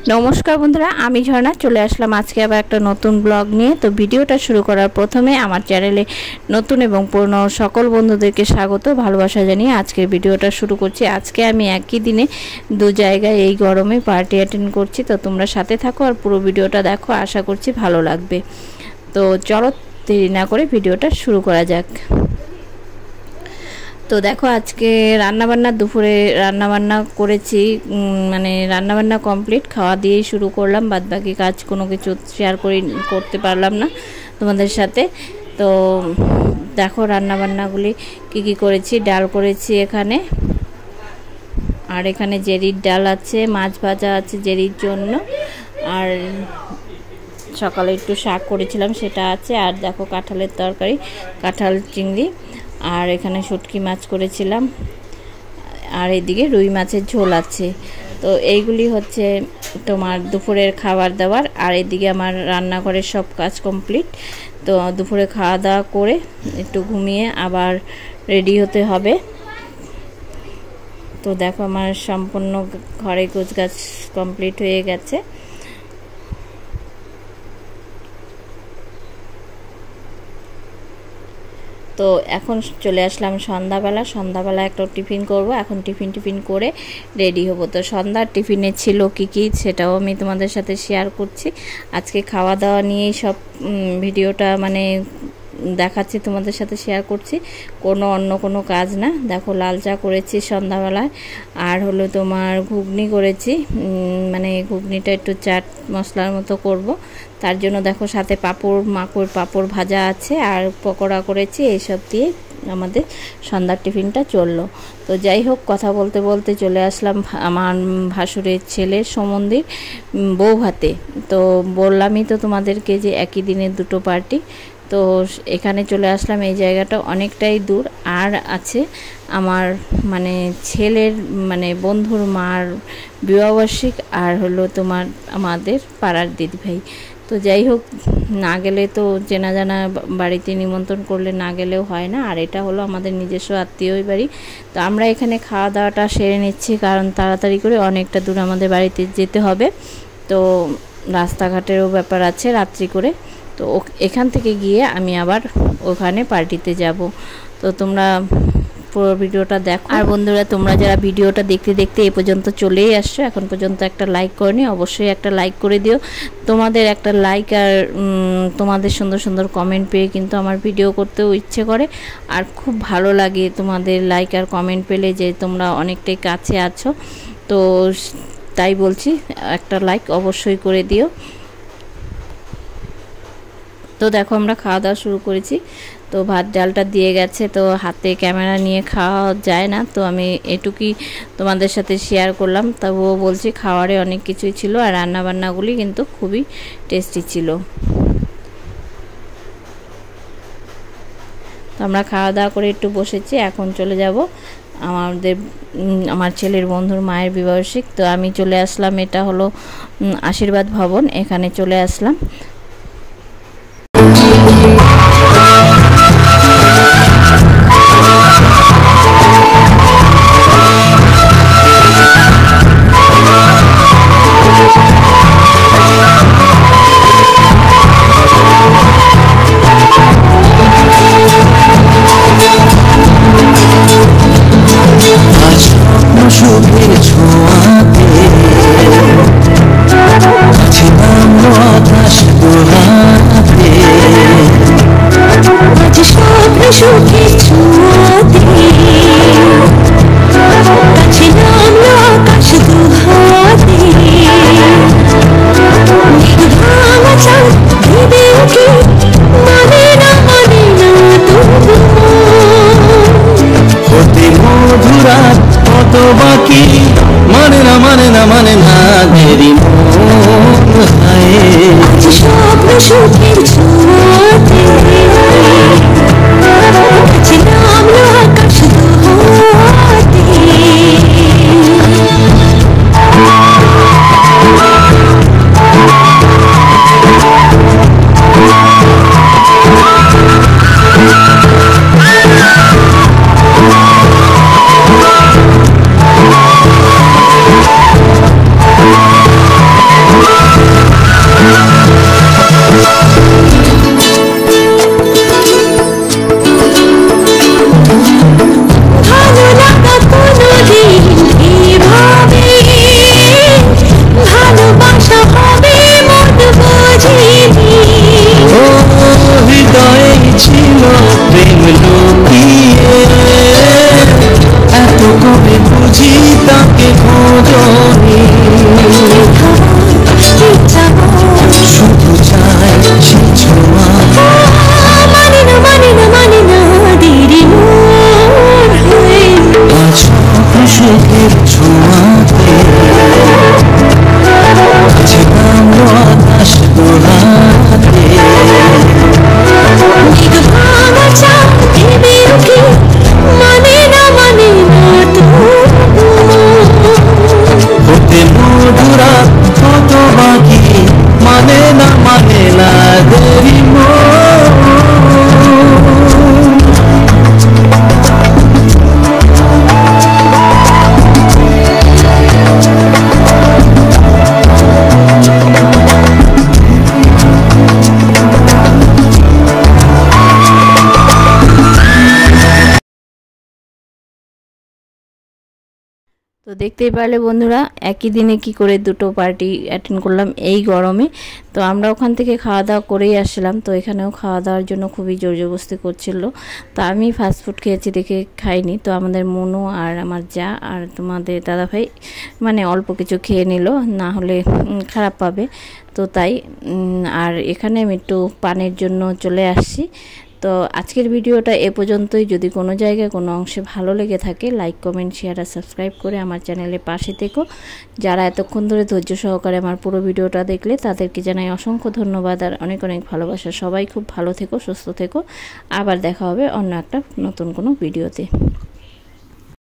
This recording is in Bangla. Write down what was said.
नमस्कार बंधुरा आमी झर्णा चले आसलाम आज के आबार एकटा नतून ब्लग निये। तो भिडियोटा शुरू करार प्रथमे आमार चैनेले नतून एबं पुरानो सकल बंधुदेरके स्वागत भालोबासा जानिये आजकेर भिडियोटा शुरू करछि। आजके आमी एकई दिने दु जायगाय एई गरमे पार्टी अटेंड करछि। तो तोमरा साथे थाको और पुरो भिडियोटा देखो, आशा करछि भालो लागबे। तो चलो देरी ना करे भिडियोटा शुरू करा जाक। तो देखो आज के रान्ना बान्ना दुपुरे रान्ना बान्ना करेছি, মানে রান্না বান্না কমপ্লিট, খাওয়া দিয়েই শুরু করলাম। বাদ বাকি কাজ কোনো কিছু শেয়ার করতে পারলাম না তোমাদের সাথে। তো দেখো রান্না বান্নাগুলি কি করেছি। ডাল করেছি এখানে, আর এখানে জেরির ডাল আছে, মাছ ভাজা আছে জেরির জন্য, আর সকালে একটু শাক করেছিলাম সেটা আছে, আর দেখো কাঁঠালের তরকারি, কাঁঠাল চিংড়ি, আর এখানে শুটকি মাছ করেছিলাম, আর এদিকে রুই মাছের ঝোল আছে। তো এইগুলি হচ্ছে তোমার দুপুরের খাবার দাবার। আর এদিকে আমার রান্নাঘরের সব কাজ কমপ্লিট। তো দুপুরে খাওয়া দাওয়া করে একটু ঘুমিয়ে আবার রেডি হতে হবে। তো দেখো আমার সম্পূর্ণ ঘরে গোছগাছ কমপ্লিট হয়ে গেছে। তো এখন চলে আসলাম সন্ধ্যাবেলা। সন্ধ্যাবেলা একটা টিফিন করব, এখন টিফিন করে রেডি হব। তো সন্ধ্যার টিফিনে ছিল কি সেটাও আমি তোমাদের সাথে শেয়ার করছি। আজকে খাওয়া দাওয়া নিয়েই সব ভিডিওটা মানে দেখাচ্ছি, তোমাদের সাথে শেয়ার করছি, অন্য কোনো কাজ না। দেখো লাল চা করেছি সন্ধ্যাবেলায়, আর হলো তোমার ঘুগনি করেছি, মানে ঘুগনিটা একটু চাট মশলার মতো করব। তার জন্য দেখো সাথে পাঁপড় ভাজা আছে, আর পকোড়া করেছি। এইসব দিয়ে আমাদের সন্ধ্যার টিফিনটা চললো। তো যাই হোক, কথা বলতে বলতে চলে আসলাম আমার ভাসুরের ছেলের সম্বন্ধীর বউ ভাতে। তো বললামই তো তোমাদেরকে যে একই দিনে দুটো পার্টি। তো এখানে চলে আসলাম। এই জায়গাটা অনেকটাই দূর। আর আছে আমার মানে ছেলের মানে বন্ধুর মার বিবাহবার্ষিক, আর হলো তোমার আমাদের পাড়ার দিদিভাই। তো যাই হোক, না গেলে তো চেনা জানা বাড়িতে নিমন্ত্রণ করলে না গেলেও হয় না। আর এটা হলো আমাদের নিজস্ব আত্মীয়ই বাড়ি। তো আমরা এখানে খাওয়া দাওয়াটা সেরে নিচ্ছি, কারণ তাড়াতাড়ি করে অনেকটা দূর আমাদের বাড়িতে যেতে হবে। তো রাস্তাঘাটেরও ব্যাপার আছে রাত্রি করে। তো এখান থেকে গিয়ে আমি আবার ওখানে পার্টিতে যাব। তো তোমরা পুরো ভিডিওটা দেখো। আর বন্ধুরা, তোমরা যারা ভিডিওটা দেখতে দেখতে এই পর্যন্ত চলেই আসছো, এখন পর্যন্ত একটা লাইক করনি, অবশ্যই একটা লাইক করে দিও। তোমাদের একটা লাইক আর তোমাদের সুন্দর সুন্দর কমেন্ট পেয়ে কিন্তু আমার ভিডিও করতেও ইচ্ছে করে, আর খুব ভালো লাগে তোমাদের লাইক আর কমেন্ট পেলে, যে তোমরা অনেকটাই কাছে আছো। তো তাই বলছি, একটা লাইক অবশ্যই করে দিও। তো দেখো আমরা খাওয়া দাওয়া শুরু করেছি। তো ভাত ডালটা দিয়ে গেছে, তো হাতে ক্যামেরা নিয়ে খাওয়া যায় না, তো আমি এটুকুই তোমাদের সাথে শেয়ার করলাম। তবুও বলছি খাওয়ারে অনেক কিছুই ছিল, আর রান্নাবান্নাগুলি কিন্তু খুবই টেস্টি ছিল। তো আমরা খাওয়া দাওয়া করে একটু বসেছি, এখন চলে যাব আমার ছেলের বন্ধুর মায়ের বিবাহবার্ষিক। তো আমি চলে আসলাম, এটা হলো আশীর্বাদ ভবন, এখানে চলে আসলাম। তো দেখতেই পারলে বন্ধুরা একই দিনে কি করে দুটো পার্টি অ্যাটেন্ড করলাম এই গরমে। তো আমরা ওখান থেকে খাওয়া দাওয়া করেই আসলাম। তো এখানেও খাওয়া দাওয়ার জন্য খুবই জোর জবরদস্তি করছিল। তো আমি ফাস্টফুড খেয়েছি দেখে খাইনি। তো আমাদের মনু আর আমার যা আর তোমাদের দাদাভাই মানে অল্প কিছু খেয়ে নিল, না হলে খারাপ পাবে। তো তাই আর এখানে আমি একটু পানের জন্য চলে আসছি। তো আজকের ভিডিওটা এ পর্যন্তই। যদি কোনো জায়গায় কোনো অংশে ভালো লেগে থাকে লাইক কমেন্ট শেয়ার আর সাবস্ক্রাইব করে আমার চ্যানেলের পাশে থেকো। যারা এতক্ষণ ধরে ধৈর্য সহকারে আমার পুরো ভিডিওটা দেখলে তাদেরকে জানাই অসংখ্য ধন্যবাদ আর অনেক অনেক ভালোবাসা। সবাই খুব ভালো থেকো, সুস্থ থেকো। আবার দেখা হবে অন্য একটা নতুন কোনো ভিডিওতে।